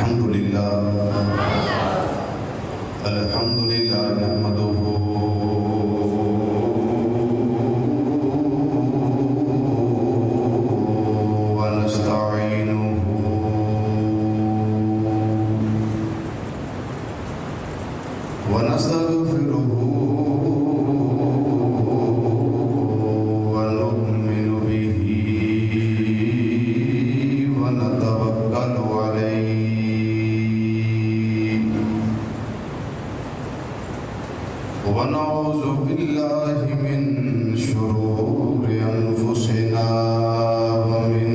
الحمدللہ نحمدہ ونستعینہ ونستغفرہ ونعوذ بالله من شرور أنفسنا ومن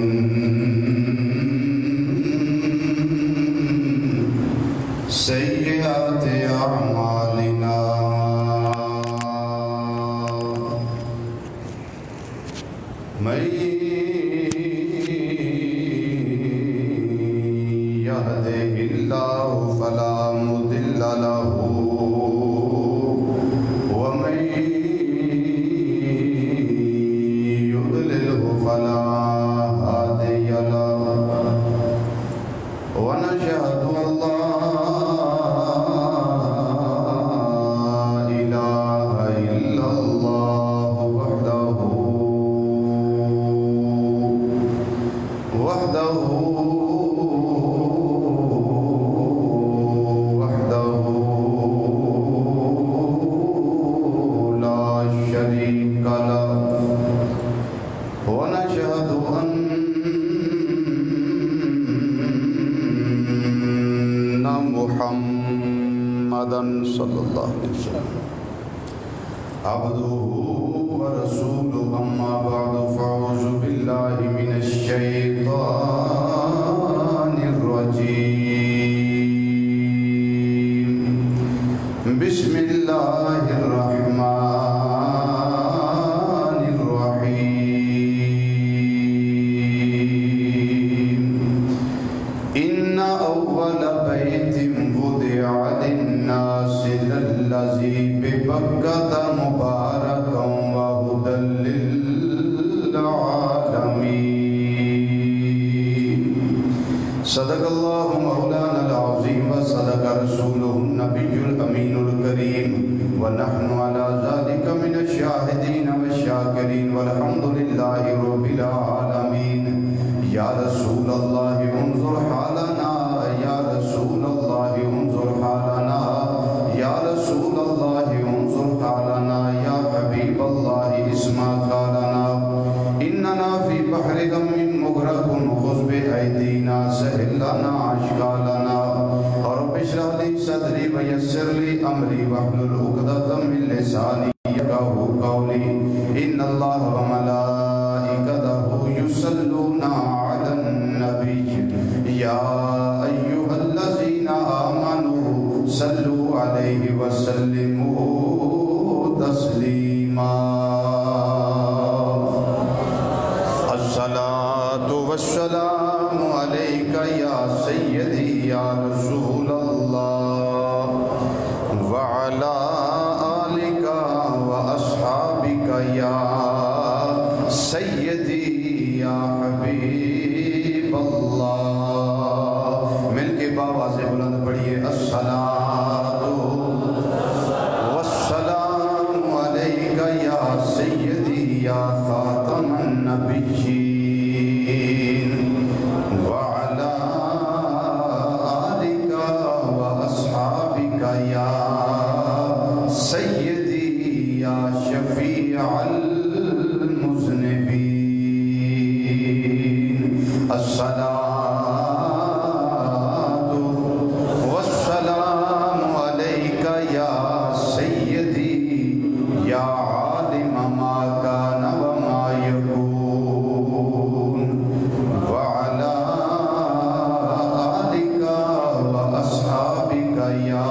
سيئات أعمالنا من يهده الله فلا مضل له فلا هادي له ونشهد أن لا إله إلا الله وحده لا شريك له ونشهد أن محمدًا صلى الله عليه وسلم عبده ورسوله أما بعد فأعوذ بالله من الشيطان الرجيم بسم الله الرحمن الرحيم إن أول بيت وضع للناس للذي ببكة مباركا وهدى للعالمين صدق الله مولانا العظيم وصدق رسوله النبي الأمين الكريم ونحن على ذلك من الشاهدين والشاكرين والحمد لله رب العالمين يا رسول الله انظر حالنا يا رسول الله انظر حالنا يا رسول الله انظر حالنا يا حبيب الله اسمع قالنا إننا في بحر غم مغرق خذ بأيدينا سهل لنا أشغالنا رب اشرح لي صدري ويسر لي أمري واحلل عقدة من لساني يفقهوا قولي إن الله وملائكته يصلون على النبي يا أيها الذين آمنوا صلوا عليه وسلموا تسليما الصلاة والسلام عليك يا سيدي يا رسول الله وعلى آلك وأصحابك يا سيدي یا حبیب اللہ مل کے باواز بلند پڑھیے الصلاۃ والسلام علیک یا سیدی یا خاتم النبیین وعلی آلک واصحابک یا سیدی یا شفیع المذنبین الصلاة والسلام عليك يا سيدي يا عالم ما كان وما يكون وعلى آلك وأصحابك يا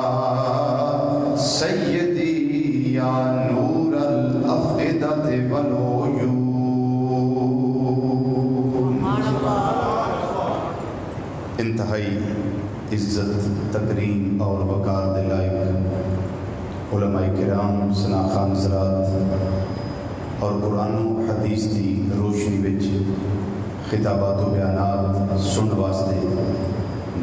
سيدي يا نور الأفئدة والعيون انتہائی عزت تکریم اور وقار دلائق علماء کرام سناخان حضرات اور قرآن و حدیث کی روشنی وچ خطابات و بیانات سن واسطے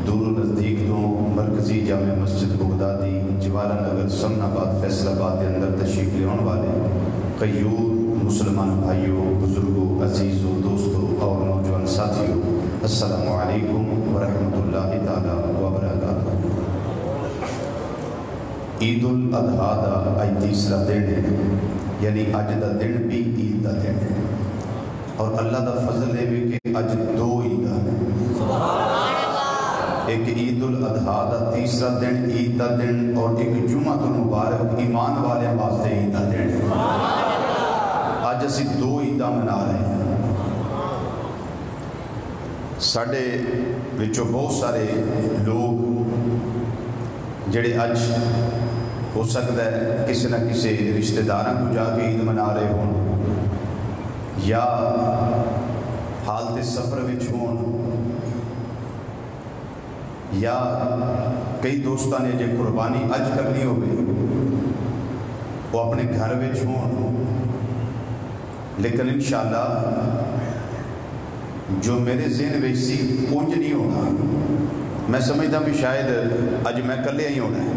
دور و نزدیک تو مرکزی جامع مسجد بغدادی جوالا نگر سمن آباد فیصل آباد کے اندر تشریف لے والے قیور مسلمان بھائیوں، بزرگوں، عزیزوں، دوستوں اور نوجوان ساتھیوں، السلام علیکم ورحمۃ اللہ تعالیٰ وبرکاتہ۔ عید الاضحیٰ دا اج تیسرا دن ہے، یعنی اج دا دن بھی عید دا دن ہے، اور اللہ دا فضل ہے کہ اج دو عیداں ہیں، ایک عید الاضحیٰ دا تیسرا دن عید دا دن، اور ایک جمعہ المبارک ایمان والے واسطے عید دا دن ہے۔ آج اسی دو عیداں منا رہے ہیں۔ ساڈے وچوں بہت سارے لوگ جڑے اج ہو سکتا ہے کسی نہ کسی رشتہ داراں کو جا کے عید منا رہے ہون، یا حالت سفر وچ ہون، یا کئی دوستاں نے جے قربانی اج کرنی ہوگی وہ اپنے گھر وچ ہون، لیکن انشاءاللہ جو میرے ذہن وچ سی اونج نہیں ہونا۔ میں سمجھتا بھی شاید اج میں کلے ہی ہونا ہے،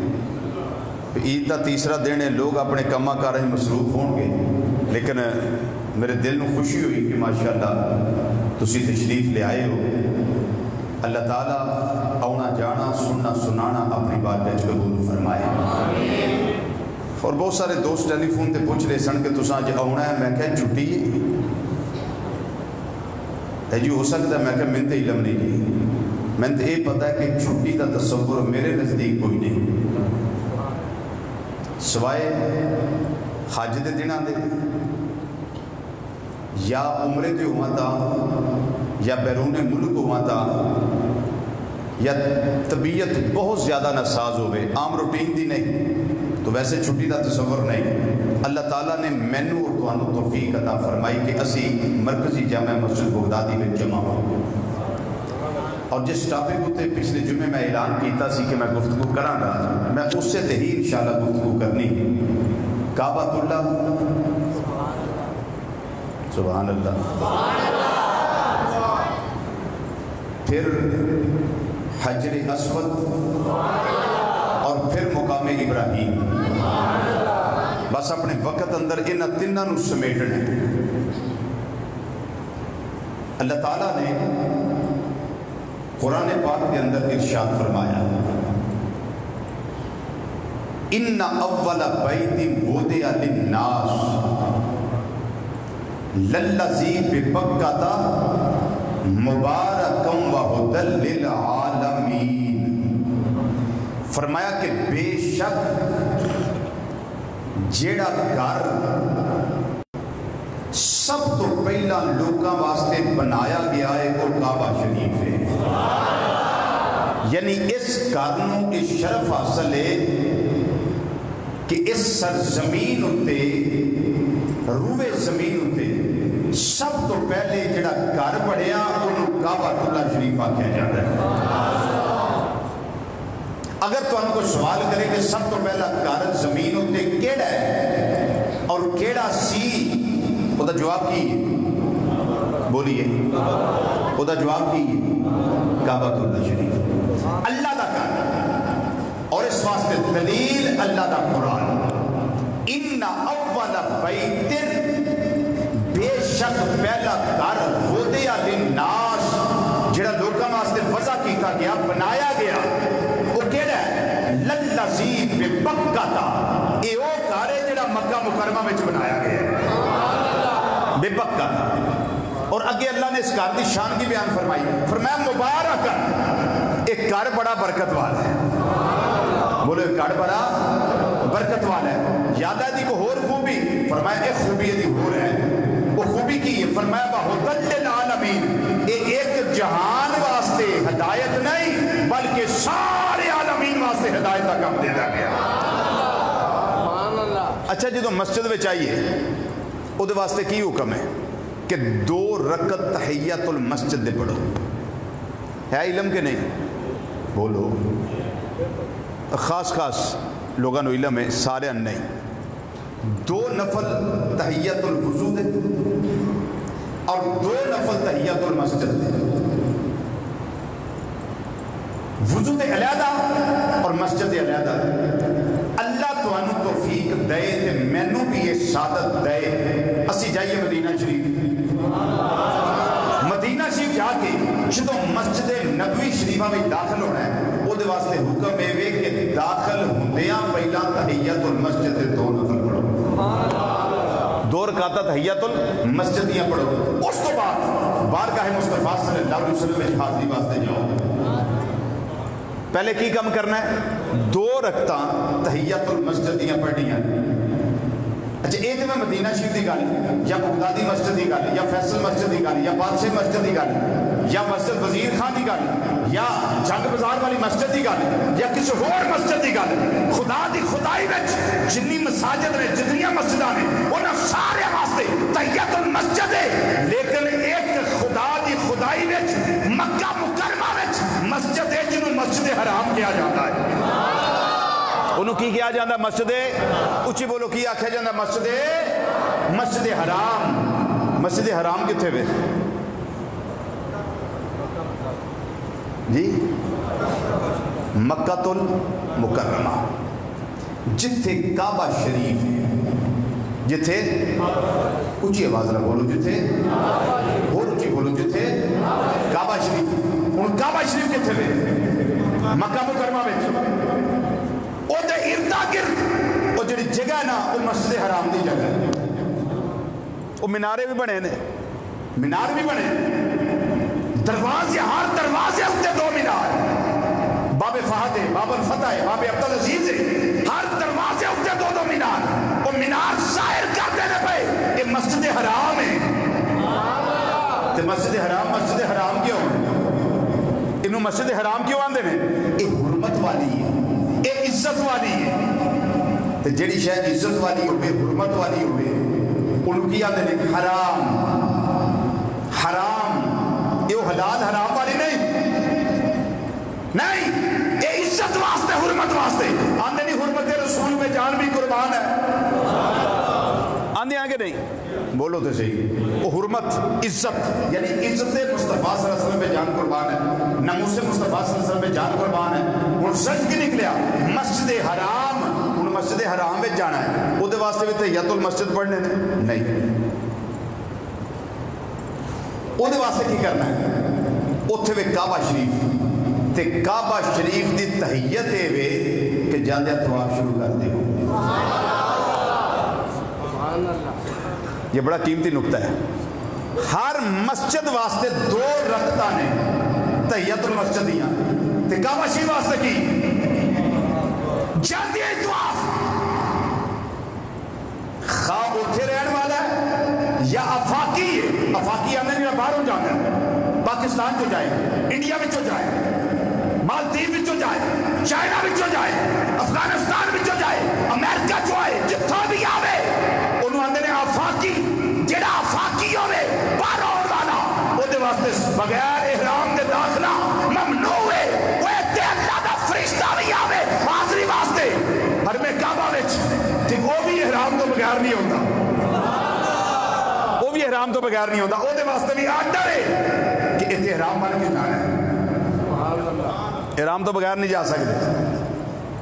عید کا تیسرا دن ہے، لوگ اپنے کاماں کاریں مسروف ہون گے، لیکن میرے دل میں خوشی ہوئی کہ ماشاءاللہ تسی تشریف لے آئے ہو۔ اللہ تعالیٰ آنا جانا سننا سنانا اپنی بات وچ قبول فرمائے۔ اور بہت سارے دوست ٹیلی فون تے پوچھ رہے سن کہ تساں اج آنا ہے، میں کہا چھٹی ہے جی، ہو سکتا ہے، میں کہا من تے علم نہیں جی، میں تے یہ پتا ہے کہ چھٹی کا تصور میرے نزدیک کوئی نہیں، سوائے حج دے دناں دے، یا عمرے تے ہوا تا، یا بیرون ملک ہوا تا، یا طبیعت بہت زیادہ ناساز ہوئے، عام روٹین دی نہیں، تو ویسے چھٹی کا تصور نہیں۔ اللہ تعالیٰ نے مینو اور تانوں توفیق عطا فرمائی کہ اسی مرکزی جامع مسجد بغدادی میں جمع ہو، اور جس ٹاپک اتنے پچھلے جمعے میں اعلان کیتا سی کہ میں گفتگو کراں گا، میں اس سے ہی انشاءاللہ گفتگو کرنی۔ کعبۃ اللہ، سبحان اللہ، پھر حجر اسود، اور پھر مقام ابراہیم، بس اپنے وقت اندر انہاں تیناں نوں سمیٹنا ہے۔ اللہ تعالیٰ نے قرآن پاک کے اندر ارشاد فرمایا، ان اول بیت وضع للناس للذی ببکۃ مبارکا وہدی للعالمین۔ فرمایا کہ بے شک جیڑا گھر سب تو پہلا لوکاں واسطے بنایا گیا ہے وہ کعبہ شریف ہے، یعنی اس گھر نوں اس شرف حاصل ہے کہ اس سرزمین اتے، روئے زمین اتے سب تو پہلے جڑا گھر بڑھیا انہوں کعبہ اللہ شریف آکھیا جاتا ہے۔ اگر تو ان کو سوال کرے کہ سب تو پہلا گھر زمین اتے کیڑا ہے اور کیڑا سی، وہ دا جواب کی ہے، بولیے، وہ دا جواب کی ہے، کعبۃ اللہ شریف، اللہ دا گھر، اور اس واسطے دلیل اللہ دا قرآن، ان اول بیت، بے شک پہلا گھر وضع للناس، جڑا لوکاں واسطے وضع کیتا گیا، بنایا گیا، وہ کیڑا ہے؟ للذی ببکۃ، اے او گھر ہے جڑا مکہ مکرمہ وچ بنایا گیا ہے، ببکۃ۔ اور اگے اللہ نے اس گھر کی شان کی بیان فرمائی، فرمایا مبارکن، ایک گھر بڑا برکت والا ہے، بولو ایک گھر بڑا برکت والا ہے۔ یاد ہے دی کو اور خوبی، فرمایا ایک خوبی دی ہو ہے، وہ خوبی کی ہے، فرمایا وہدی للعالمین، ایک جہان واسطے ہدایت نہیں بلکہ سارے عالمین واسطے ہدایت کا کام دے گیا۔ اچھا جدو مسجد میں چاہیے وہ واسطے کی حکم ہے کہ 2 رکعت تحیت المسجد دے پڑھو، ہے علم کے نہیں؟ بولو، خاص خاص لوگوں نے علم ہے، سارے نہیں۔ 2 نفل تحیت الوضو دے اور 2 نفل تحیت المسجد دے، وضو دے علیحدہ اور مسجد دے علیحدہ. اللہ تانوں توفیق دے تے مینوں بھی یہ سعادت دے اسی جائیے مدینہ شریف. مدینہ شریف جا کے جدوں مسجد نبوی شریفہ میں داخل ہونا ہے وہ دے واسطے حکم ہے کہ داخل ہوندیاں پہلا تحیت المسجد دے 2 نفل پڑھو. 2 رکعتاں تحیت المسجد دیاں پڑھو. اس تو بعد بارگاہ مصطفیٰ صلی اللہ علیہ وسلم میں حاضری واسطے جاؤ. پہلے کی کم کرنا ہے؟ 2 رکعتاں تحیت المسجد دیاں پڑھنیاں. اچھا یہ تو میں مدینہ شریف کی گل یا بغدادی مسجد کی گل یا فیصل مسجد کی گل یا بادشاہ مسجد کی گل یا مسجد وزیر خان کی گل یا جنگ بازار والی مسجد کی گل یا کسی اور مسجد کی گل. خدا دی خدائی وچ جنی مساجد نے جتنی مسجداں نے انہاں سارے واسطے تحیت المسجد ہے. لیکن ایک خدا دی خدائی وچ مکہ مکرمہ وچ مسجد ہے جنوں مسجد حرام کہا جاتا ہے. انہوں کی کیا جاندہ مسجد اچھی بولو کی آکھا جاندہ مسجد حرام. مسجد حرام کتھے وے جی؟ مکہ المکرمہ جتھے کعبہ شریف ہے. جتھے اچھی آواز نہ بولو جتھے اور اچھی بولو جتھے کعبہ شریف. ان کعبہ شریف کتھے وے؟ مکہ مکرمہ میں او دے اردا گرد او جڑی جگہ نا او مسجد حرام دی جگہ. او منارے بھی بنے نے مینار بھی بنے دروازے ہر دروازے ہوتے 2 مینار. باب فہد ہے باب الفتح ہے باب عبدالعزیز ہے ہر دروازے ہوتے 2 مینار. او مینار ظاہر کر دینے پہ یہ مسجد حرام ہے. تے مسجد حرام کیوں انہوں مسجد حرام کیوں آندے نے؟ یہ حرمت والی ہے یہ عزت والی ہے. تے جڑی شاید عزت والی ہوئے حرمت والی ہوئے انہوں کی آندے نے حرام. یہ حلال حرام والی نہیں یہ عزت واسطے حرمت واسطے آندے نہیں. حرمت رسول میں جان بھی قربان ہے آندے آگے نہیں بولو تو صحیح. وہ حرمت عزت یعنی عزت مصطفیٰ صلی اللہ علیہ وسلم پہ جان قربان ہے. ناموس مصطفیٰ صلی اللہ علیہ وسلم پہ جان قربان ہے. اور سچ کی نکلیا مسجد حرام. ان مسجد حرام میں جانا ہے وہ دے واسطے بھی تحیت المسجد پڑھنے نہیں. وہ دے واسطے کی کرنا ہے اتھے وے کعبہ شریف تے کعبہ شریف دی تحیت ہے وے کہ جاندے طواف شروع کر دے. یہ بڑا قیمتی نکتہ ہے. ہر مسجد واسطے 2 رکعتاں نے تحیت المسجد دیاں تے کعبہ شریف واسطے کی جاندے طواف. خواہ اتھے رہن والا ہے یا افاقی ہے. افاقی آنے میں باہروں جانا ہے پاکستان جو جائے انڈیا میں جو جائے مالدیو میں جو جائے چائنا میں جو جائے افغانستان میں جو جائے امریکہ جو آئے جتھا بھی آوے انہوں آنے نے آفاقی جڑا آفاقی ہوئے باہروں والا وہ دے واسطے بغیر احرام دے داخلہ ممنوع ہے. وہ ایتے اللہ دا فرشتہ بھی آوے حاضری واسطے ہر میں کعبہ وچ تے وہ بھی احرام تو بغیر نہیں ہوتا. احرام تو بغیر نہیں ہوتا. وہ دے واسطے بھی آرڈر ہے کہ اتنے احرام بن کے جانا ہے. احرام تو بغیر نہیں جا سکتے.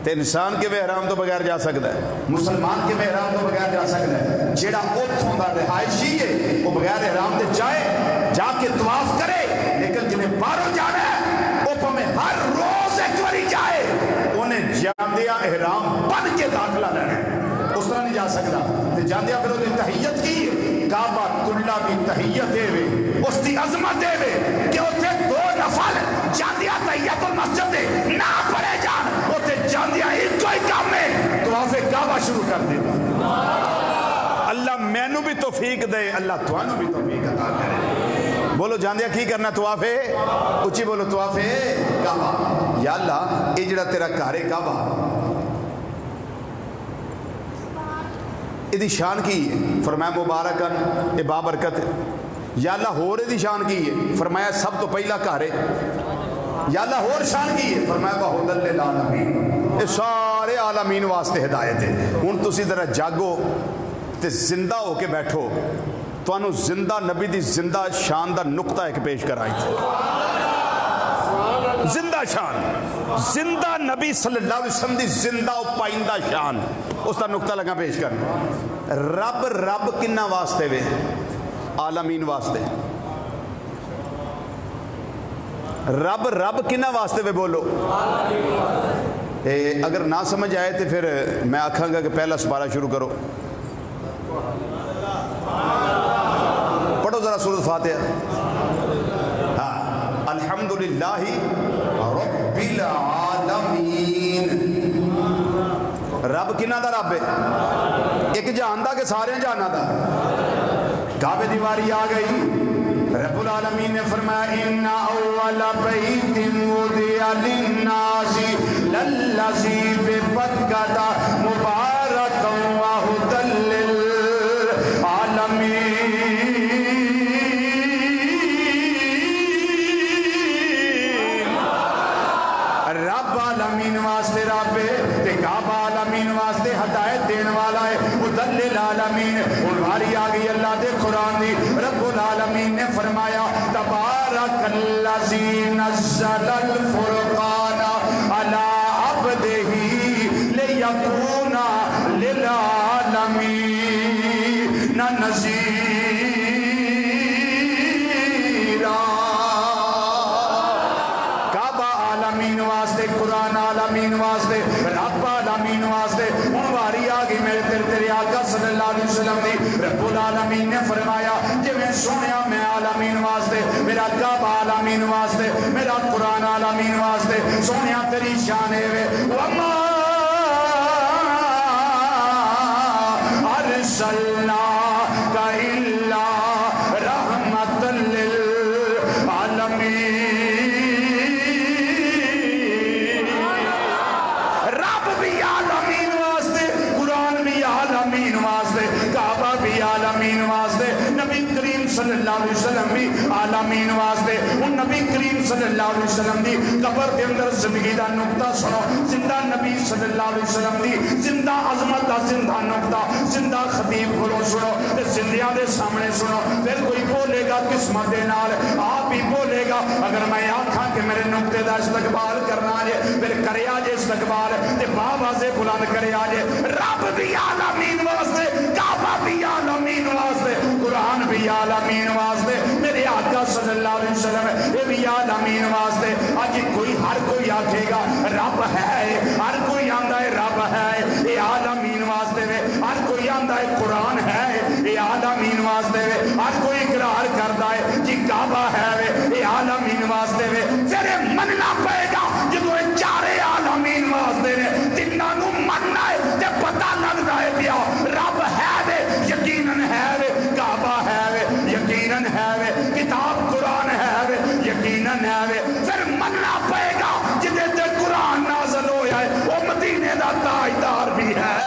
تے انسان کے بھی احرام تو بغیر جا سکتا ہے. مسلمان کے بھی احرام تو بغیر جا سکتا ہے. جیڑا اتھوں دا رہائشی ہے وہ بغیر احرام دے جائے جا کے طواف کرے. لیکن جنہیں باہروں جانا ہے وہ پہمیں ہر روز ایک باری جائے انہیں جاندیا احرام بن کے داخلہ لینا ہے. اس طرح نہیں جا سکتا. تے جاندیا پھر انہیں تحیت کی کعبہ اللہ بھی تحیت دے وے اس دی عظمت دے وے کہ اتھے 2 نفل جاندیا تحیت المسجد دے نہ پڑے جان اتھے جاندیا ایک کوئی کام میں طواف کعبہ شروع کر دے. اللہ مینوں بھی توفیق دے اللہ توانوں بھی توفیق عطا کرے. بولو جاندیا کی کرنا طواف ہے اچھی بولو طواف کعبہ. یا اللہ یہ جڑا تیرا گھر ہے کعبہ یہ شان کی ہے فرمایا مبارکن یہ بابرکت ہے. یا اللہ ہور یہ شان کی ہے فرمایا سب تو پہلا گھر ہے. یا اللہ ہور شان کی ہے فرمایا بہدل للعالمین یہ سارے عالمین واسطے ہدایت ہے. ہن تسی ذرا جاگو تے زندہ ہو کے بیٹھو تو انہوں زندہ نبی دی زندہ شان دا نقطہ ایک پیش کرائی تھی. زندہ شان زندہ نبی صلی اللہ علیہ وسلم دی زندہ و پائندہ شان اس کا نقطہ لگا پیش کرنا. رب رب کنہ واسطے وے؟ عالمین واسطے. رب رب کنہ واسطے وے بولو؟ اگر نہ سمجھ آئے تو پھر میں آکھاں گا کہ پہلا سپارہ شروع کرو. پڑھو ذرا سورۃ فاتحہ. الحمدللہ رب العالمین. رب کنہ دا رب ہے؟ ایک جہان دا کہ سارے جہانا دا؟ کعبے دی واری آ گئی. رب العالمین نے فرمایا ان اول بیت وضع للناس للذی ببکۃ مبارکا وہدی للعالمین. رب عالمین واسطے رب ہے تے کعبہ عالمین واسطے ہدایت دین والا ہے. ہدی للعالمین. اور باری آ گئی اللہ دے قرآن دی. رب العالمین نے فرمایا تبارک الذی نزل الفرقان علی عبدہ لیکون للعالمین نذیرا. کعبہ عالمین واسطے، قرآن عالمین واسطے، رب عالمین واسطے. ہن واری آ گئی میرے تیرے آقا صلی اللہ علیہ وسلم دی. رب العالمین نے فرمایا جی میں سنیا میں عالمین واسطے، میرا کعبہ عالمین واسطے، میرا قرآن عالمین واسطے. سنیا تیری شان ہے وما ارسلناک الا رحمۃ للعالمین. رب بھی عالمین واسطے، قرآن بھی عالمین واسطے، کعبہ بھی عالمین واسطے، نبی کریم صلی اللہ علیہ وسلم بھی عالمین واسطے. ان نبی کریم صلی اللہ علیہ وسلم دی قبر کے اندر زندگی دا نقطہ سنو. زندہ نبی صلی اللہ علیہ وسلم دی زندہ عظمت دا زندہ نقطہ زندہ خطیب کھولو سنو تے زندیاں دے سامنے سنو. پھر کوئی بولے گا قسمت دے نال آپ ہی بولے گا. اگر میں آکھاں کہ میرے نقطے دا استقبال کرنا ہے پھر کرے آجے استقبال تے باوازے بلند کرے آجے. رب بھی عالمین واسطے، کعبہ بھی عالمین واسطے، قرآن بھی عالمین واسطے، میرے آقا صلی اللہ علیہ وسلم یہ بھی عالمین واسطے. آج کوئی ہر کوئی آکھے گا رب ہے، ہر کوئی آندہ ہے رب ہے یہ عالمین واسطے وے. ہر کوئی آندہ ہے قرآن ہے یہ عالمین واسطے وے. ہر کوئی اقرار کرتا ہے جی کعبہ ہے وے یہ عالمین واسطے وے. پھر مننا پائے گا جب وہ چارے عالمین واسطے نے تینوں نو مننا ہے تے پتہ لگتا ہے پیا رب ہے وے یقیناً ہے وے، کعبہ ہے وے یقیناً ہے وے، کتاب قرآن ہے وے یقیناً ہے وے. پھر مننا پائے گا جدے تے قرآن نازل ہویا ہے وہ مدینے دا تاجدار بھی ہے.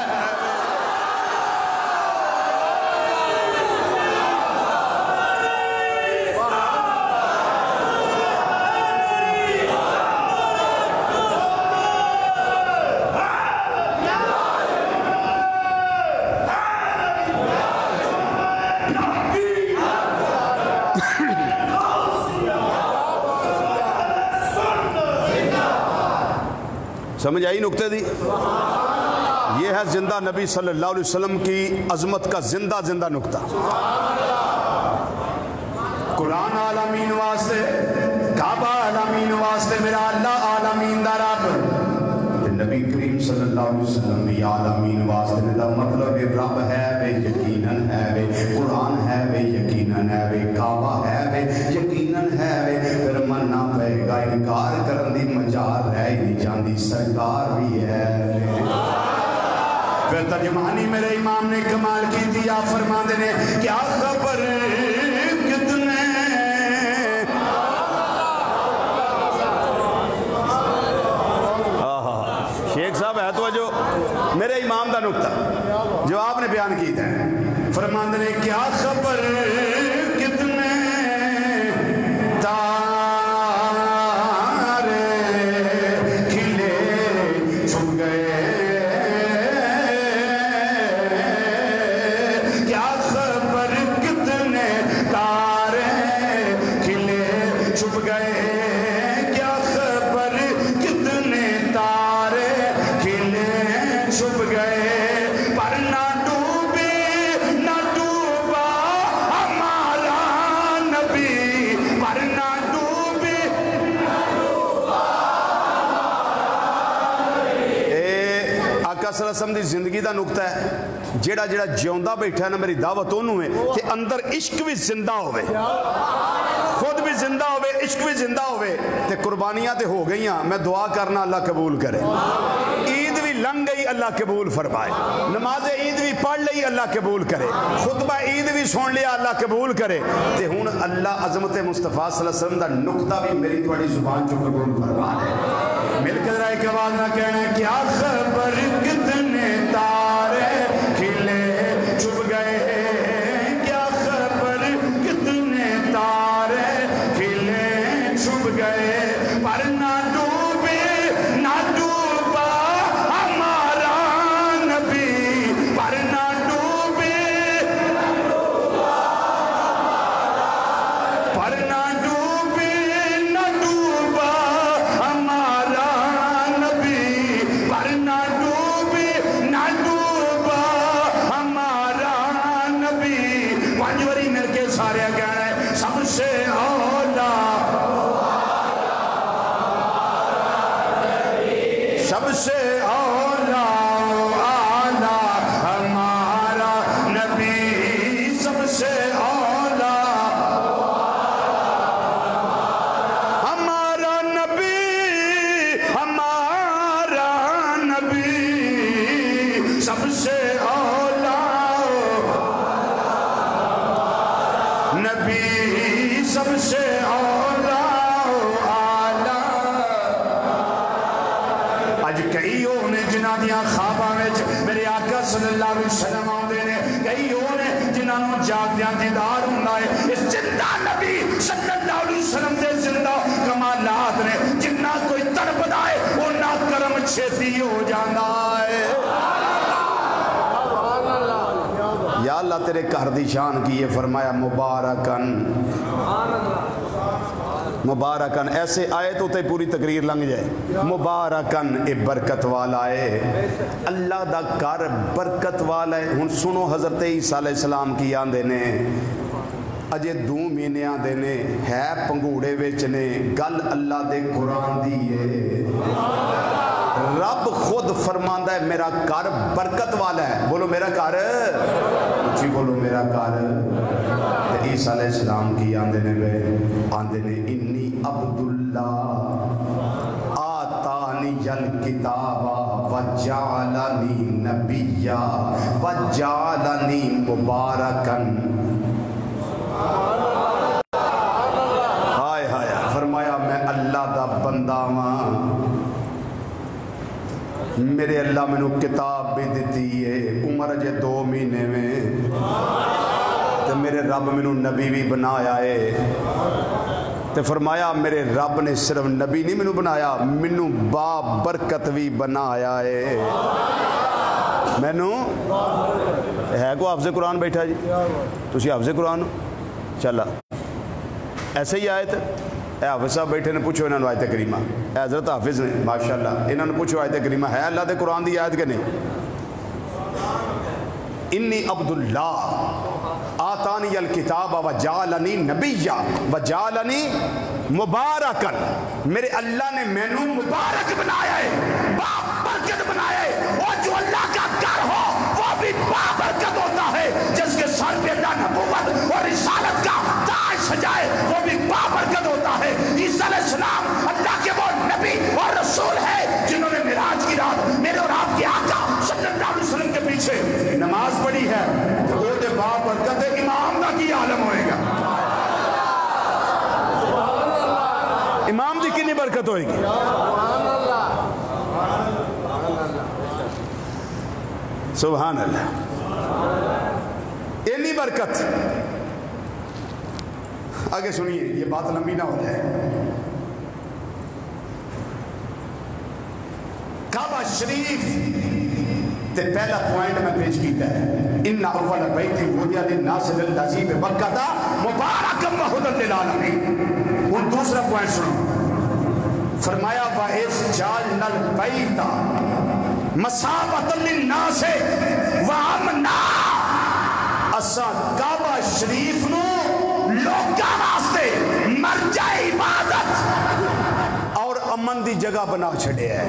سمجھ آئی نقطے دی؟ یہ ہے زندہ نبی صلی اللہ علیہ وسلم کی عظمت کا زندہ زندہ نقطہ. قرآن عالمین واسطے، کعبہ عالمین واسطے، میرا اللہ عالمین دا رب. نبی کریم صلی اللہ علیہ وسلم بھی عالمین واسطے دا مطلب رب ہے وے یقیناً ہے وے، قرآن ہے وے یقیناً ہے وے، کعبہ ہے وے یقیناً ہے وے. پھر مننا پائے گا انکار کرن دی مجال رہ نہیں جاندی سرکار بھی ہے. پھر ترجمانی میرے امام نے کمال کی دیا فرماندے نے کیا خبر کتنے شیخ صاحب ہے تو جو میرے امام دا نقطہ جو آپ نے بیان کی تھا فرماندے نے کیا خبر کتنے تارے کھلے چھپ گئے، کیا خبر کتنے تارے کھلے چھپ گئے، کیا خبر کتنے صلی اللہ علیہ وسلم دی زندگی دا نقطہ ہے جیڑا جیڑا جیوندا بیٹھا ہے نا میری دعوت انہوں ہے کہ اندر عشق بھی زندہ ہوئے، خود بھی زندہ ہوئے، عشق بھی زندہ ہوئے، تے قربانیاں تے ہو گئیاں، میں دعا کرنا اللہ قبول کرے، عید بھی لنگ گئی اللہ قبول فرمائے، نماز عید بھی پڑھ لئی اللہ قبول کرے، خطبہ عید بھی سن لیا اللہ قبول کرے، تے ہون اللہ عظمت مصطفیٰ صلی اللہ علیہ وسلم دا نقطہ بھی میری تھوڑی زبان جو قبول فرما لے۔ مل کے ذرا ایک آواز نہ کہنا کیا خبر کتنے تارے کھلے چھپ گئے، کیا خبر کتنے تارے کھلے چھپ گئے، پر نہ ڈوبے نہ ڈوبا ہمارا نبی، پر نہ ڈوبے پر نہ ڈوبے نہ ڈوبا ہمارا نبی، پر نہ ڈوبے نہ ڈوبا ہمارا نبی۔ پانچواری مل کے سارے کہنا ہے سب سے اولا، سب سے اولا اعلیٰ ہمارا نبی، سب سے اولا ہمارا نبی، ہمارا نبی، سب سے اولا نبی، سب سے اولا اعلیٰ۔ اج کئی ہو نے جنہاں دیاں خواباں وچ میرے آقا صلی اللہ علیہ وسلم آندے نے، کئی ہو نے جنہاں نوں جاگدیاں دیدار ہوندا ہے، اس زندہ نبی صلی اللہ علیہ وسلم دے زندہ کمالات نے، جنہ کوئی تڑپدا ہے اوناں کرم چھیتی ہو جاندا ہے۔ یا اللہ تیرے گھر دی شان کی یہ فرمایا مبارکن مبارکن، ایسے آئے تو تے پوری تقریر لنگ جائے، مبارکن اے برکت والا ہے، اللہ دا گھر برکت والا ہے۔ ہن سنو حضرت عیسیٰ علیہ السلام کی آندے نے اجے 2 مہینے آندے نے ہے پنگوڑے وچ نے، گل اللہ دے قرآن دی ہے، رب خود فرماندا ہے میرا گھر برکت والا ہے، بولو میرا گھر، اچھی بولو میرا گھر۔ عیسیٰ علیہ السلام کی آندے نے انی عبداللہ آتانی الکتاب وجعلنی نبیا وجعلنی مبارکن، ہائے ہائے، فرمایا میں اللہ دا بندہ ہاں، میرے اللہ میں نو کتاب بھی دیتی ہے، عمر جے 2 مہینے میں، تو میرے رب میں نو نبی بھی بنایا ہے، تو فرمایا میرے رب نے صرف نبی نہیں میں نو بنایا، میں نو با برکت بھی بنایا ہے، میں نو ہے کو حافظ قرآن بیٹھا جی، تسی حافظ قرآن ہو چلا ایسے ہی آیت اے حافظ صاحب بیٹھے نے، پوچھو انہوں نے آیت کریمہ، اے حضرت حافظ نے ماشاءاللہ، انہوں نے پوچھو آیت کریمہ ہے اللہ دے قرآن دی آیت کے نہیں؟ انی عبداللہ آتانی الکتاب وجعلنی نبیا وجعلنی مبارکن، میرے اللہ نے میں نو مبارک بنایا ہے، برکت بنایا ہے، اور جو اللہ کا گھر ہو وہ بھی برکت ہوتا ہے، جس کے سر پہ اللہ نبوت اور رسالت کا تاج سجائے وہ بھی برکت ہوتا ہے۔ عیسیٰ علیہ السلام اللہ کے وہ نبی اور رسول ہے جنہوں نے معراج کی رات میرے اور آپ کے آقا صلی اللہ علیہ وسلم کے پیچھے نماز پڑھی ہے، تو وہ دے برکت امام کا کی عالم ہوئے گا، امام دی کتنی برکت ہوئے گی؟ سبحان اللہ، اتنی برکت۔ آگے سنیے، یہ بات لمبی نہ ہو جائے۔ کعبہ شریف تے پہلا پوائنٹ میں پیش کیتا ہے، ان اول بیت وضع للناس للذی ببکۃ مبارکا وہدی للعالمین۔ اور دوسرا پوائنٹ سنو، فرمایا وَإِذْ جَعَلْنَا الْبَيْتَ مَثَابَةً لِلنَّاسِ وَأَمْنًا، اساں کعبہ شریف نو لوکاں واسطے مرجع عبادت اور امن دی جگہ بنا چھڑیا ہے۔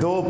2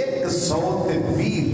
120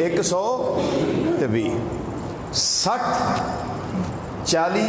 120। 60 40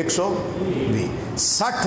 120। 60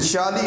40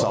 100।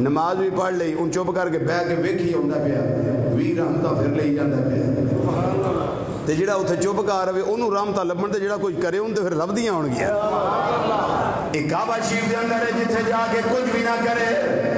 نماز بھی پڑھ لی ان چپ کر کے بہ کے ویکھی آتا پیا 20 رحمتاں پھر لئی جاتا پیا تے جڑا اتنے چپ کر رہے انہوں رحمتاں لبن تے جڑا کچھ کرے ان تے پھر لبدیاں ہون گیا ایک کعبہ شریف دے اندر ہے جتھے جا کے کچھ بھی نہ کرے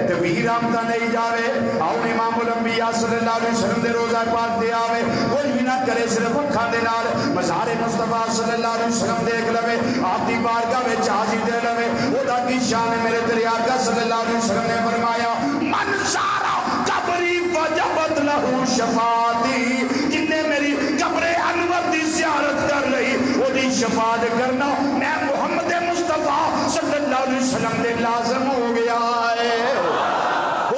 تے 20 رحمتاں نہیں جاوے آؤ امام الانبیاء صلی اللہ علیہ وسلم دے روزہ پاک دے آوے کچھ بھی نہ کرے صرف اکھاں دے نال مزار مصطفیٰ صلی اللہ علیہ وسلم دیکھ لوے آپ دی بارگاہ وچ حاضر دے لوے او دا کی شان ہے میرے تیرے آقا صلی اللہ علیہ وسلم نے فرمایا من زارا قبری وجبت لہو شفاعتی جن نے میری قبر انور دی زیارت کر رہی وہ دی شفاعت کرنا میں محمد مصطفیٰ صلی اللہ علیہ وسلم دے لازم ہو گیا ہے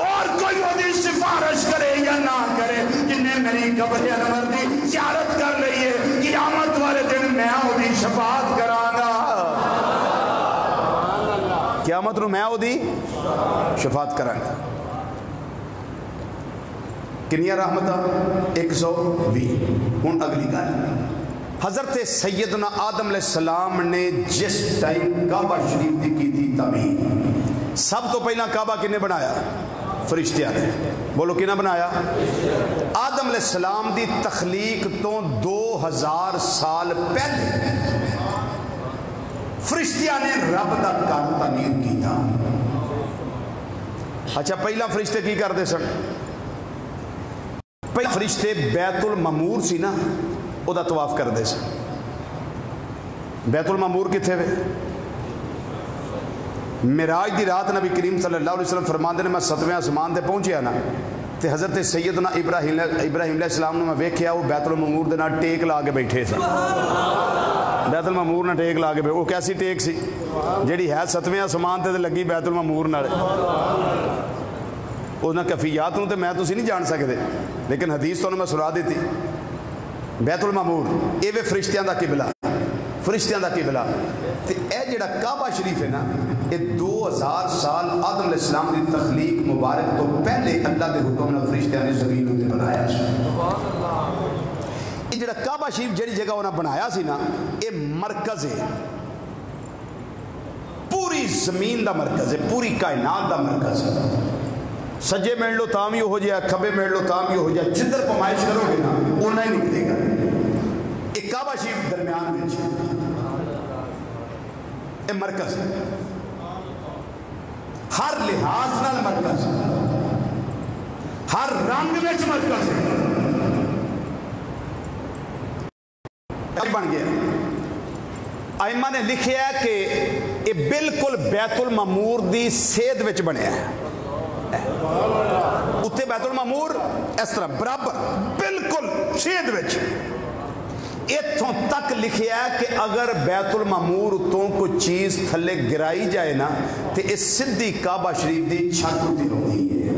اور کوئی وہ دی سفارش کرے یا نہ کرے جن نے میری قبر انور دی زیارت کر رہی ہے قیامت والے دن میں وہ دی شفاعت کرانگا قیامت نو میں وہ دی شفاعت کرانگا کنیا رحمتہ 120 ہن اگلی گل حضرت سیدنا آدم علیہ السلام نے جس ٹائم کعبہ شریف کی تھی تعمیر سب تو پہلا کعبہ کنے بنایا فرشتیاں نے بولو کنے بنایا آدم علیہ السلام دی تخلیق تو 2000 سال پہلے فرشتیاں نے رب دا گھر تعمیر کی تھا اچھا پہلا فرشتے کی کرتے سن پہلے فرشتے بیت المعمور سی نا او دا طواف کر دے سن بیت المعمور کتھے وے معراج دی رات نبی کریم صلی اللہ علیہ وسلم فرماندے نے میں 7ویں آسمان تے پہنچیا نا تے حضرت سیدنا ابراہیم علیہ السلام نے میں ویکھیا وہ بیت المعمور دے نال ٹیک لا کے بیٹھے سن بیت المعمور نہ ٹیک لا کے بیٹھے وہ کیسی ٹیک سی جیڑی ہے 7ویں آسمان تے لگی بیت المعمور نال انہاں کیفیات نوں تے میں تسی نہیں جان سکدے لیکن حدیث تو میں سنا دیتی بیت المعمور اے وے فرشتیاں دا قبلہ فرشتیاں دا قبلہ تے اے جڑا کعبہ شریف ہے نا اے 2000 سال آدم علیہ السلام دی تخلیق مبارک تو پہلے اللہ دے حکم نال فرشتیاں نے زمین تے بنایا سبحان اللہ اے جڑا کعبہ شریف جڑی جگہ انہاں بنایا سی نا اے مرکز ہے پوری زمین دا مرکز ہے پوری کائنات دا مرکز ہے سجے میڑ لو تاں بھی ہو جائے کھبے میڑ لو تاں بھی ہو جائے جدھر پمائش کرو گے نا اونا ہی نکلے گا ایک کعبہ شریف درمیان میں اے مرکز ہے ہر لحاظ نال مرکز ہر رنگ میں مرکز ہے بن گیا ائمہ نے لکھیا ہے کہ یہ بالکل بیت المعمور دی سید وچ بنیا ہے اتنے بیت المعمور اس طرح برابر بالکل سید وچ اتوں تک لکھیا ہے کہ اگر بیت المعمور اتوں کوئی چیز تھلے گرائی جائے نا تو اس سدھی کعبہ شریف دی چھت ہوتی رہی ہے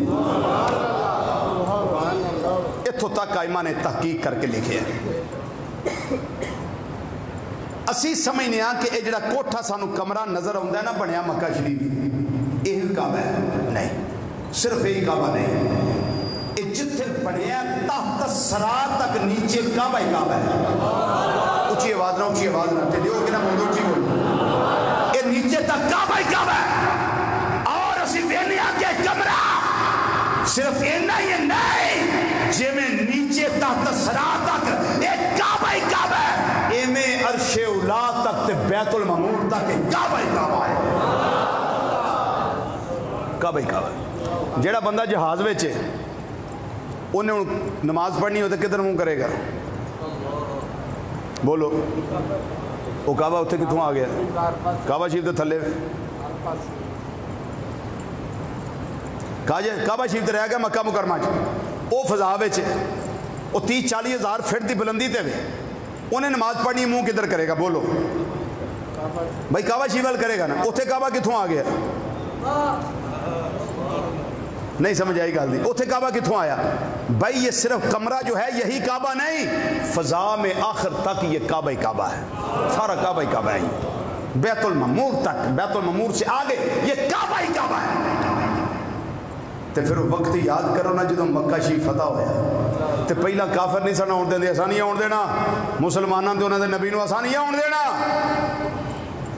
اتوں تک ائمہ نے تحقیق کر کے لکھیا ہے اسی سمجھنے ہاں کہ یہ جڑا کوٹھا سانو کمرہ نظر آتا ہے نا بنیا مکہ شریف یہ کعبہ ہے نہیں صرف یہی کعبہ نہیں یہ جتھے بنیا تحت سرا تک نیچے کعبہ ہی کعبہ ہے اونچی آواز نہ تے دیو کہ نہ موضوع اونچی بولو یہ نیچے تک کعبہ ہی کعبہ ہے اور اسی وینے آ کے کمرہ صرف اینا ہی نہیں جے میں نیچے تحت سرا تک ایک کعبہ ہی کعبہ ہے ایمیں عرش اولا تک تے بیت المعمور تک کعبہ ہی کعبہ ہے کعبہ ہی کعبہ ہے جیڑا بندہ جہاز وچے انہیں نماز پڑھنی ہو تو کدھر منہ کرے گا بولو وہ کعبہ اتنے کتوں آ گیا کعبہ شریف تو تھلے کعبہ شریف تو رہ گیا مکہ مکرمہ وہ فضا وچ وہ 30-40 ہزار فٹ دی بلندی تے انہیں نماز پڑھنی منہ کدھر کرے گا بولو بھائی کعبہ شریف وال کرے گا نا اتنے کعبہ کتوں آ گیا نہیں سمجھ آئی گل دی اتنے کعبہ کتوں آیا بھائی یہ صرف کمرہ جو ہے یہی کعبہ نہیں فضا میں آخر تک یہ کعبہ ہی کعبہ ہے سارا کعبہ ہی کعبہ ہے بیت المعمور تک بیت المعمور سے آگے یہ کعبہ ہی کعبہ ہے تو پھر وقت یاد کرو نا جدو مکہ شریف فتح ہویا تو پہلا کافر نہیں سن آن دیں آسانی آن دینا مسلمانوں کے انہوں نے نبی نو آسانی آن دینا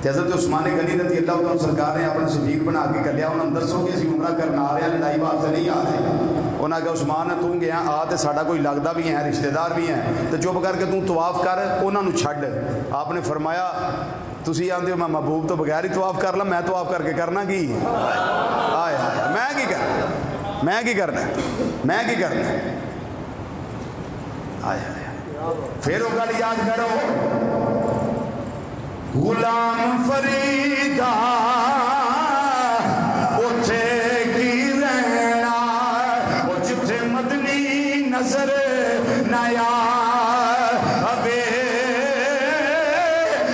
حضرت عثمان غنی رضی اللہ عنہ سرکار نے اپنا سفیر بنا کے کلیا انہوں نے دسو کہ اسی عمرہ کرنا آ رہے ہیں لڑائی واسطے نہیں آ رہے انہوں نے کہا عثمان تو گیا آ تو ساڈا کوئی لگتا بھی ہے رشتہ دار بھی ہیں تو چپ کر کے تو طواف کر انہوں نے چھڈ آپ نے فرمایا تسی آتے ہو میں محبوب تو بغیر ہی طواف کر لا میں طواف کر کے کرنا کی آئے میں کی کرنا میں کی کرنا میں کی کرنا آئے پھر وہ گل یاد کرو غلام فریدا اٹھے کی رہنا وہ جتھے مدنی نظر نیا ابے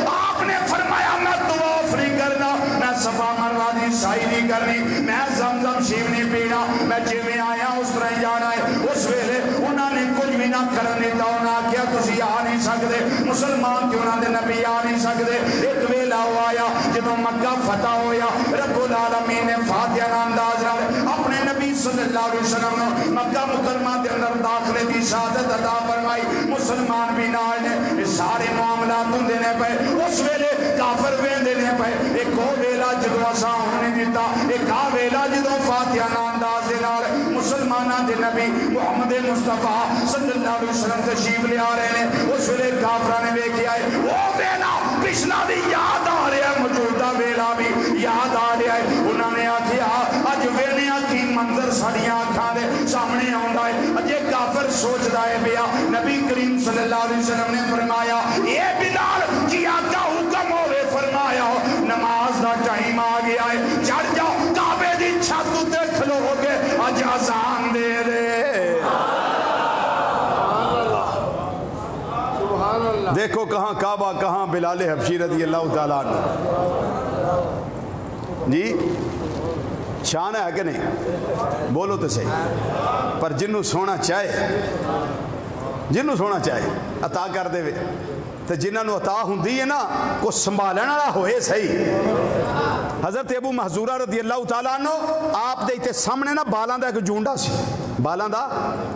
آپ نے فرمایا میں طواف نہیں کرنا میں صفا مروا دی سائی نہیں کرنی میں زمزم شیو نہیں پینا میں جی میں آیا اس طرح جانا ہے اس ویلے انہوں نے کچھ بھی نہ کرنے دیتا انہوں نے کیا تسی آ نہیں سکتے مسلمان کیوں نہ دے نبی آ نہیں سکتے ایک ویلا ہوا آیا جدوں مکہ فتح ہویا رب العالمین نے فاتحہ انداز نال اپنے نبی صلی اللہ علیہ وسلم مکہ مکرمہ دے اندر داخلے دی سعادت عطا فرمائی مسلمان بھی نال نے سارے معاملات ہوندے نے پے اس ویلے کافر ویندے نے پے ایک او ویلا جدوں اساں ہونے دیتا ایک آ ویلا جدوں فاتحہ انداز دے نال مسلماناں دے نبی محمد مصطفیٰ صلی اللہ علیہ وسلم تشریف لے آ رہے ہیں اس ویلے کافراں نے ویکھیا ہے او ویلا پچھلا بھی یاد آ رہا ہے موجودہ ویلا بھی یاد آ رہا ہے انہوں نے آکھیا اج ویلیاں کی منظر ساڈیاں اکھاں دے سامنے آوندا ہے اجے کافر سوچدا ہے پیا نبی کریم صلی اللہ علیہ وسلم نے فرمایا اے بلال جی آقا حکم ہوے فرمایا نماز دا ٹائم آ گیا ہے چڑھ جاؤ کعبے دی چھت تے کھلو کے اج اذان دے دے دیکھو کہاں کعبہ کہاں بلال حبشی رضی اللہ تعالیٰ عنہ جی شان ہے کہ نہیں بولو تو صحیح پر جنوں سونا چاہے عطا کر دے تو جنہوں نے عطا ہوندی ہے نا کو سنبھالنے والا ہوئے صحیح حضرت ابو محذورہ رضی اللہ تعالیٰ عنہ آپ دے سامنے نا بالاں دا ایک جونڈا سی بالاں دا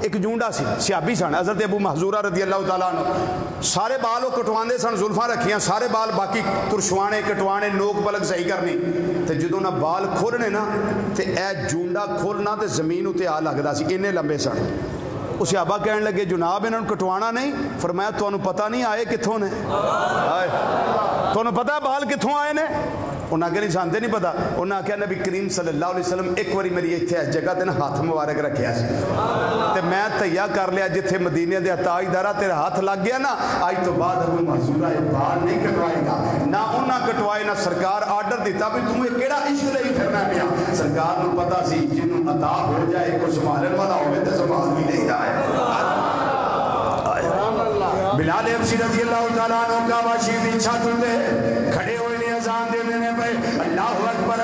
ایک جونڈا سی صحابی سن حضرت ابو محذورہ رضی اللہ تعالیٰ عنہ سارے بال وہ کٹواندے سن زلفاں رکھیاں سارے بال باقی ترشوانے کٹوانے نوک پلک صحیح کرنی تے جدوں نہ بال کھولنے نا تے اے جونڈا کھولنا تے زمین اتے آ لگدا سی اننے لمبے سن وہ صحابہ کہنے لگے جناب انہوں نے کٹوانا نہیں فرمایا تو انہوں پتہ نہیں آئے کتھوں نے تو انہوں پتہ ہے بال کتھوں آئے نے انہوں نے نہیں جانتے نہیں پتا انہوں نے کہا نبی کریم صلی اللہ علیہ وسلم ایک واری میری اتھے اس جگہ تے نا ہاتھ مبارک رکھیا سی تے میں تیہ کر لیا جتھے مدینے دے تاج دارا تیرے ہاتھ لگ گیا نا آج تو بعد ابو محذورہ بال نہیں کٹوائے گا نہ انہوں کٹوائے نہ سرکار آرڈر دیتا بھی تمہیں کیڑا عشق لئی پھرنا پیا سرکار نو پتا سی جنوں عطا ہو جائے کو سنبھالن والا ہوئے تے سنبھال بھی نہیں جائے بلال حبشی رضی اللہ تعالیٰ عنہ کا باشی دی چھت تے کھڑے ہوئے نے اذان دے دینے پہ اللہ اکبر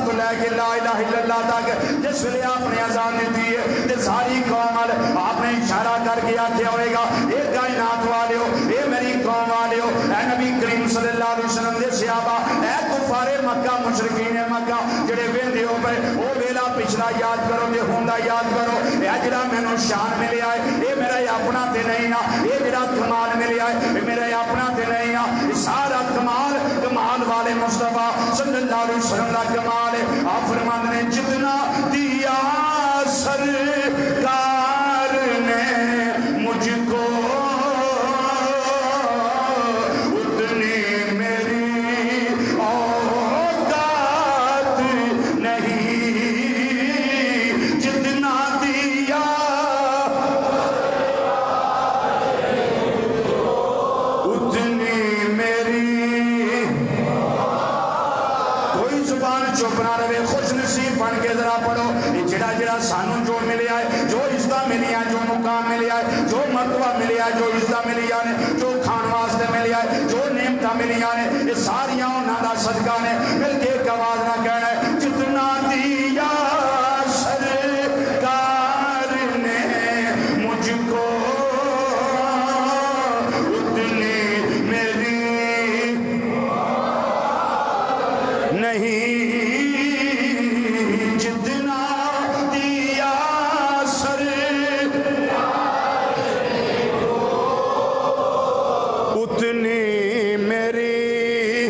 تو لے کے لا الہ الا اللہ تک جس لئے آپ نے اذان دیتی ہے تے ساری قوم آپ نے اشارہ کر کے آکھیا ہوئے گا اے کائنات والے ہو اے میری قوم والے ہو اے نبی کریم صلی اللہ علیہ وسلم دے صحابہ اے کفار مکہ مشرکین مکہ جڑے ویندے ہو پے او ویلا پچھلا یاد کرو تے ہوندا یاد کرو اے جڑا مینوں شان ملیا ہے اے میرا اپنا تے نہیں نا اے میرا کمال ملیا ہے اے میرا اپنا تے نہیں نا سارا کمال والے مصطفیٰ صلی اللہ علیہ وسلم کا کمال ہے آپ فرماتے ہیں جتنا دیا سرکار نے مجھ کو اتنی میری اوقات نہیں جتنا دیا اتنی میری چپ نہ رہے خوش نصیب بن کے ذرا پڑھو جڑا جڑا سانو جو ملیا ہے جو عزت ملیا جو مقام ملیا ہے جو مرتبہ ملیا ہے جو عزت ملیا نے جو کھان واسطے ملیا ہے جو نعمتاں ملیا نے یہ ساریاں انہاں دا صدقہ نے مل کے ایک آواز نہ کہنا ہے جتنا دیا سرکار نے مجھ کو اتنی میری نہیں اتنی میری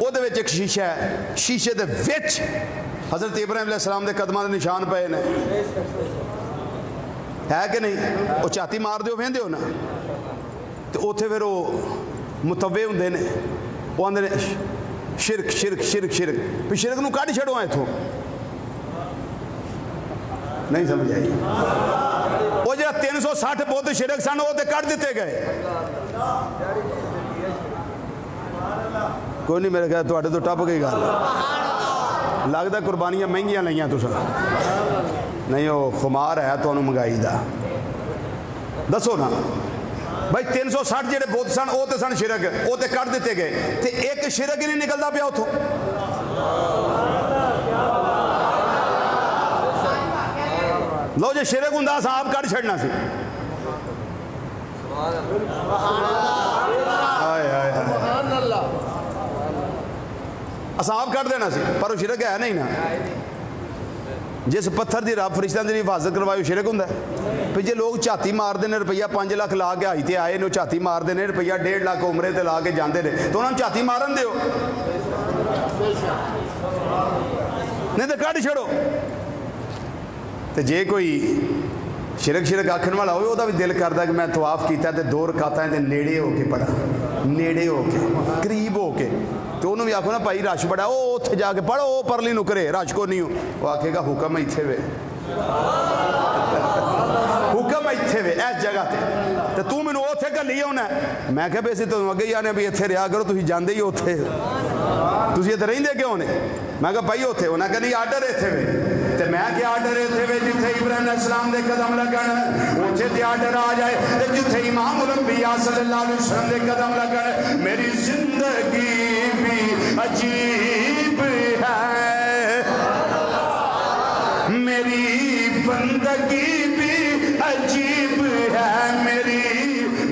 ਉਹਦੇ ਵਿੱਚ ਇੱਕ ਸ਼ੀਸ਼ਾ ਹੈ, ਸ਼ੀਸ਼ੇ ਦੇ ਵਿੱਚ حضرت ابراہیم علیہ السلام دے قدماں دے نشان پے نے ہے کہ نہیں؟ وہ چھاتی مار دیو ویندے ہو نا تو اوتھے پھر وہ متوے ہوندے نے وہ آندے نے شرک شرک شرک شرک پھر شرک نو کڈ چھڑو ایتھوں نہیں سمجھ آئی وہ جڑا 360 بت شرک سن وہ تے کڈ دتے گئے کوئی نہیں میرے خیال تواڈے تو ٹپ گئی گل لگتا قربانیاں مہنگیاں لئیاں تساں نہیں وہ خمار ہے تو منگائی دا دسو نا بھائی 360 جڑے بت سن وہ تے سن شرک وہ تے کٹ دیتے گئے تے ایک شرک ہی نہیں نکلتا پیا اتوں لو جی شرک ہوں اساں آپ کٹ چھڑنا سی اساں آپ کٹ دینا سی پر وہ شرک ہے نہیں نا جس پتھر دی رب فرشتہ دی حفاظت کروائی شرک ہوں پھر جی لوگ چھاتی مار دینے روپیہ 5 لاکھ لا کے آئی تے آئے نے چھاتی مار دینے روپیہ 1.5 لاکھ عمرے تے لا کے جاندے نے تو انہوں نے چھاتی مارن دیو نہیں تو کٹ چھڑو تو جے کوئی شرک شرک آکھن والا ہوئے وہ بھی دل کرتا کہ میں طواف کیتا تے 2 رکعتاں تے نیڑے ہو کے پڑھا نیڑے ہو کے قریب ہو کے تو انہوں بھی آکھو نا بھائی رش بڑا وہ اتھے جا کے پڑھو وہ پرلی نکرے رش کو نہیں ہو وہ آکھے گا حکم ایتھے وے حکم ایتھے وے اس جگہ تے تو مینوں اوتھے گلی ہونا میں کہا بیسی تو اگے ہی آنے بھی ایتھے رہا کرو تسی جاندے ہی اوتھے تسی ایتھے رہندے کیوں نے میں کہا بھائی اوتھے انہاں کہ نہیں آرڈر ایتھے وے تے میں کہ آرڈر ایتھے وے جتھے ابراہیم علیہ السلام دے قدم لگن اوتھے تے آرڈر آ جائے تے جتھے امام الانبیاء صلی اللہ علیہ وسلم دے قدم لگن میری زندگی بھی عجیب ہے میری بندگی بھی عجیب ہے میری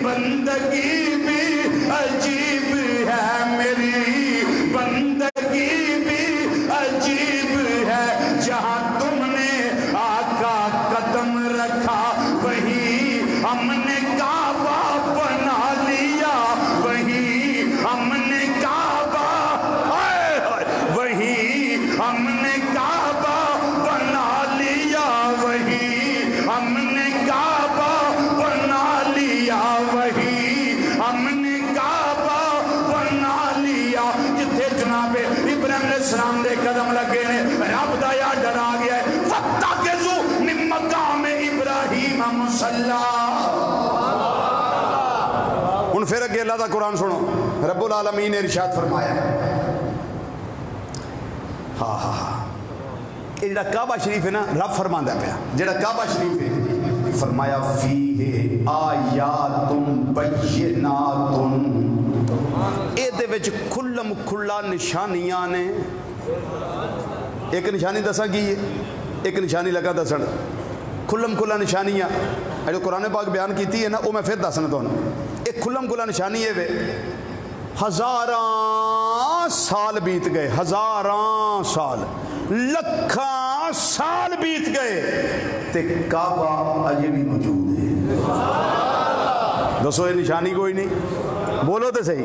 بندگی بھی عجیب ہے میری بندگی بھی عجیب ہے جہاں تم نے آقا قدم رکھا وہی ہم نے کعبہ بنا لیا وہی ہم نے کعبہ وہی ہم نے کعبہ بنا لیا وہی ہم نے کعبہ بنا لیا وہی ہم نے کعبہ بنا لیا جتھے جناب ابراہیم علیہ السلام دے قدم لگے نے رب دا یا ڈرا گیا ہے فَاتَّخِذُوا مِن مَّقَامِ إِبْرَاهِيمَ مُصَلًّى ان پھر اگے اللہ دا قرآن سنو رب العالمین نے ارشاد فرمایا ہاں ہاں ہاں یہ جڑا کعبہ شریف ہے نا رب فرماندا پیا جڑا کعبہ شریف ہے فرمایا فیہ آیات بینات اے دے وچ کھلم کھلا نشانیاں نے ایک نشانی دساں کی ہے ایک نشانی لگا دسن کھلم کھلا نشانیاں جو قرآن پاک بیان کیتی ہے نا وہ میں پھر دسنا تو ایک کھلم کھلا نشانی ہے وے ہزاراں سال بیت گئے ہزاراں سال لکھاں سال بیت گئے تے کعبہ اجے بھی موجود ہے دسو یہ نشانی کوئی نہیں بولو تو صحیح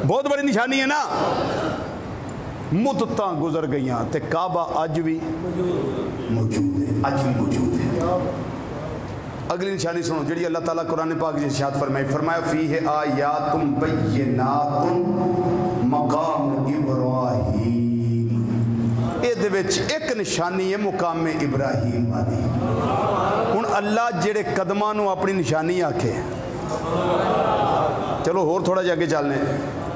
بہت بڑی نشانی ہے نا مدتاں گزر گئیاں تے کعبہ اج بھی موجود ہے اج بھی موجود ہے اگلی نشانی سنو جڑی اللہ تعالیٰ قرآن پاک جی ارشاد فرمائی فرمایا فیہ آیات بینات مقام ابراہیم اے دے وچ ایک نشانی ہے مقام ابراہیم والی ہن اللہ جڑے قدماں نو اپنی نشانی آکھے چلو ہور تھوڑا جا کے چلنے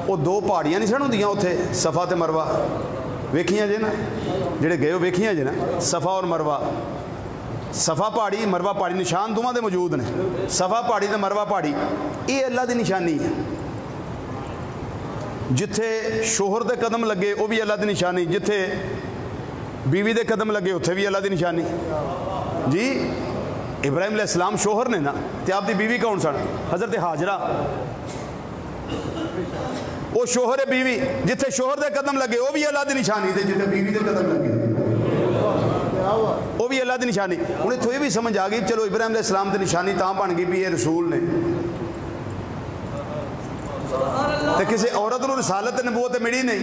وہ 2 پہاڑیاں نہیں سن ہوندیاں اوتھے صفا تے مروہ ویکھیاں جے نا جڑے گئے ہو ویکھیاں جے نا صفا اور مروہ صفا پہاڑی مروہ پہاڑی نشان دوواں دے موجود نے صفا پہاڑی تے مروہ پہاڑی یہ اللہ دی نشانی ہے جتھے شوہر دے قدم لگے وہ بھی اللہ دی نشانی جتھے بیوی دے قدم لگے اتھے بھی اللہ دی نشانی جی ابراہیم علیہ السلام شوہر نے نا تے آپ دی بیوی کون سن حضرت حاجرہ وہ شوہر بیوی جتھے شوہر دے قدم لگے وہ بھی اللہ دی نشانی تے جتھے بیوی دے قدم لگے وہ بھی اللہ دی نشانی انہیں تو یہ بھی سمجھ آ گئی چلو ابراہیم علیہ السلام دی نشانی تاں بن گئی بھی یہ رسول نے تے کسی عورت نو رسالت نبوت ملی نہیں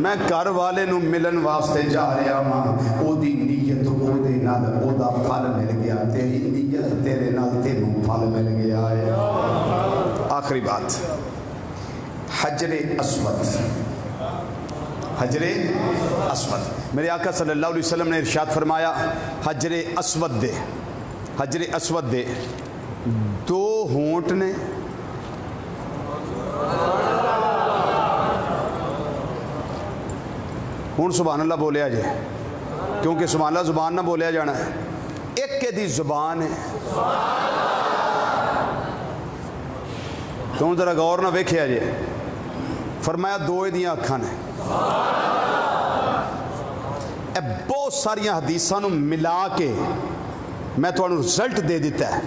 میں گھر والے نو ملن واسطے جا رہا ہاں، او دی نیت او دے نال او دا پھل مل گیا، تیری نیت تیرے نال تینوں پھل مل گیا ہے۔ آخری بات، حجر اسود، حجر اسود، میرے آقا صلی اللہ علیہ وسلم نے ارشاد فرمایا حجر اسود دے، حجر اسود دے دو ہونٹ نے، ہوں سبحان اللہ بولیا جے، کیونکہ سبحان اللہ زبان نہ بولیا جانا ہے، ایک کے دی زبان ہے، تم ذرا غور نہ ویکھیا جے، فرمایا دو دیاں اکھاں نے، اے بہت ساری حدیثاں نو ملا کے میں تمہیں رزلٹ دے دیتا ہے،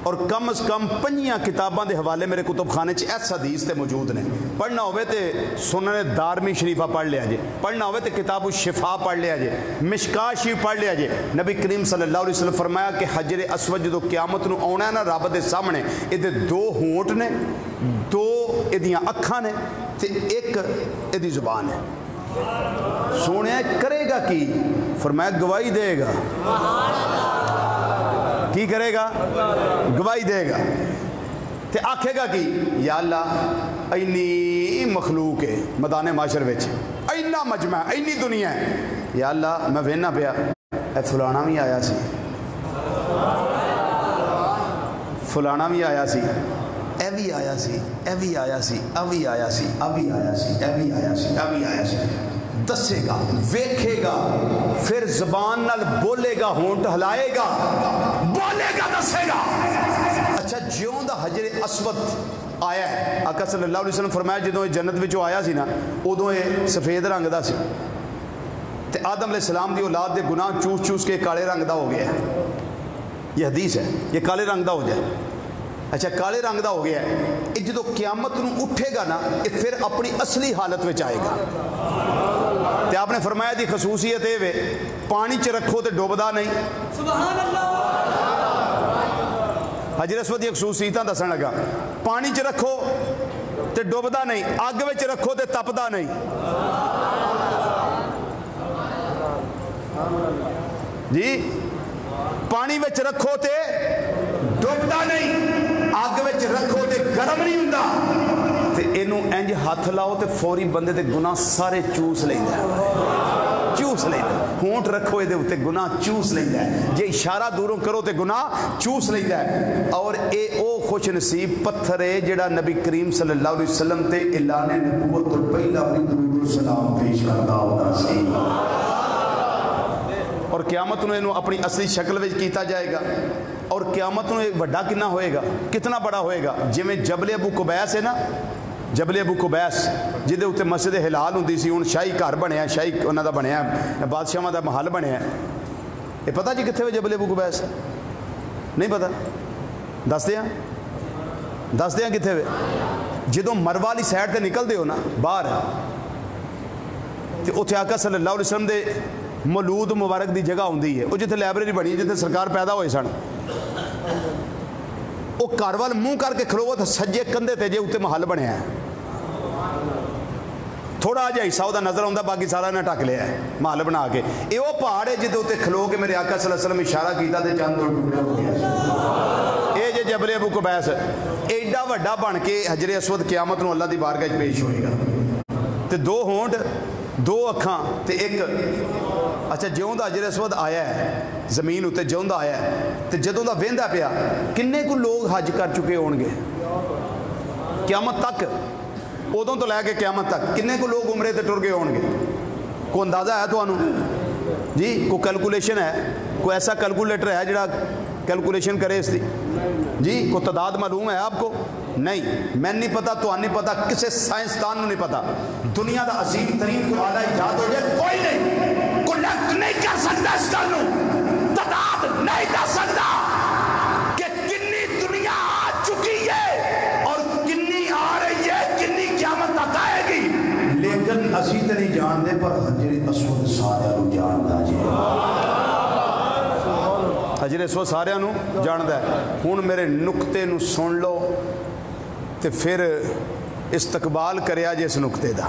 اور کم از کم 5 کتاباں دے حوالے میرے کتب خانے چ اس حدیث تے موجود نے، پڑھنا ہوئے تے سنن دارمی شریفہ پڑھ لیا جے، پڑھنا ہوئے تے کتاب الشفا پڑھ لیا جے، مشکاۃ شریف پڑھ لیا جے۔ نبی کریم صلی اللہ علیہ وسلم فرمایا کہ حجر اسود جدو قیامت نو آنا ہے نا رب دے سامنے، یہ دو ہونٹ نے، دو یہ اکھاں نے تے ایک یہ زبان ہے۔ سونے کرے گا کی؟ فرمایا گواہی دے گا، کی کرے گا؟ گواہی دے گا، تے آکھے گا کی یا اللہ اینی مخلوق ہے میدان معاشر وچ، اینا مجمع، اینی دنیا ہے، یا اللہ میں وینا پیا اے فلانا بھی آیا سی، فلانا بھی آیا سی، اے بھی آیا سی، اے بھی آیا سی، اے بھی آیا سی، اے بھی آیا سی، اے بھی آیا سی، اے بھی آیا سی، دسے گا، ویکھے گا، پھر زبان نال بولے گا، ہونٹ ہلائے گا، بولے گا، دسے گا۔ اچھا جیوں دا حجر اسود آیا ہے، آقا صلی اللہ علیہ وسلم فرمایا جدوں یہ جنت وچوں آیا سی نا ادوں یہ سفید رنگ دا سی، تے آدم علیہ السلام دی اولاد دے گناہ چوس چوس کے کالے رنگ دا ہو گیا ہے، یہ حدیث ہے، یہ کالے رنگ دا ہو جائے۔ اچھا کالے رنگ دا ہو گیا ہے، یہ جدو قیامت نو اٹھے گا نا یہ پھر اپنی اصلی حالت وچ آئے گا۔ تے آپ نے فرمایا دی خصوصیت ہے وے پانی چ رکھو تے ڈوبدا نہیں، سبحان اللہ۔ حجر اسود دی خصوصیتاں دسن لگا، پانی چ رکھو تے ڈوبدا نہیں، اگ وچ رکھو تے تپدا نہیں، جی پانی وچ رکھو تے ڈوبدا نہیں، اگ وچ رکھو تے گرم نہیں ہوندا، تے اینو انج ہاتھ لاؤ تے فوری بندے دے گناہ سارے چوس لیندا ہے، چوس لیندا، ہونٹ رکھو دے اوتے گناہ چوس لیندا ہے، جے اشارہ دوروں کرو تے گناہ چوس لیندا ہے۔ اور اے او خوش نصیب پتھر ہے جڑا نبی کریم صلی اللہ علیہ وسلم تے اعلان نبوت تو پہلا بھی درود و سلام پیش کردا ہوندا سی، اور قیامت نو اینو اپنی اصلی شکل وچ کیتا جائے گا، اور قیامت نو ایک بڑا کنا ہوئے گا، کتنا بڑا ہوئے گا، جویں جبل ابو قبیس ہے نا، جبل ابو قبیس جدے اتنے مسجد ہلال ہوندی سی، ہن شاہی گھر بنیا، شاہی انہاں دا بنیا، بادشاہاں دا محل بنیا، یہ پتہ جی کتنے ہوئے جبل ابو قبیس؟ نہیں پتہ؟ دس دیاں کتنے ہوئے؟ جدوں مروا والی سائڈ تے نکل دے ہو نا باہر تے اوتھے آقا صلی اللہ علیہ وسلم دے مولود مبارک دی جگہ ہوندی ہے، وہ جتنے لائبریری بنی ہے جتنے سرکار پیدا ہوئے سن، وہ گھر وال منہ کر کے کھلو تھا، سجے کندھے تے جے اتنے محل بنیا ہے، تھوڑا جہا حصہ وہ نظر آتا، باقی سارا نے ٹک لیا ہے محل بنا کے۔ یہ وہ پہاڑ ہے جہاں اتنے کھلو کے میرے آقا صلی اللہ علیہ وسلم اشارہ کیتا تے چند ٹکڑے ہو گیا، یہ جے جبل ابو قبیس ایڈا وڈا بن کے حجر اسود قیامت نو اللہ دی بارگاہ وچ پیش ہوئے گا، تے دو ہونٹ، دو اکھاں تے ایک۔ اچھا جیوں دا حجر اسود آیا ہے زمین اتنے، جیوں دا آیا ہے تے جدوں دا ویندا پیا کنے کو لوگ حج کر چکے ہون گے قیامت تک، ادوں تو لے کے قیامت تک کنے کو لوگ عمرے تے ٹر گئے ہون گے؟ کوئی اندازہ ہے تو انہوں جی؟ کوئی کیلکولیشن ہے؟ کوئی ایسا کیلکولیٹر ہے جڑا کیلکولیشن کرے اس دی؟ جی کوئی تعداد معلوم ہے آپ کو؟ نہیں، میں نہیں پتا، تو نہیں پتا، کسی سائنسدان نہیں پتا، دنیا دا عظیم ترین کو آلہ ایجاد ہو جائے کوئی نہیں کلیکٹ نہیں کر سکتا، اس کا تعداد نہیں کر سکتا کہ کنی دنیا آ چکی ہے اور کنی آ رہی ہے، کنی قیامت تک آئے گی، لیکن اسی تے نہیں جانتے، پر حجر اسود سارے نو جاندا جی، حجر اسود سارے نو جاندا ہے۔ ہن میرے نقطے نو سن لو تے پھر استقبال کریا جے اس نقطے دا،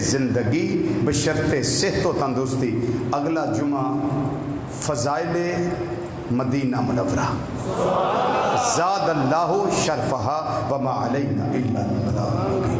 زندگی بشرط صحت و تندرستی اگلا جمعہ فضائل مدینہ منورہ زاد اللہ شرفہا وما علینا الا البلاغ۔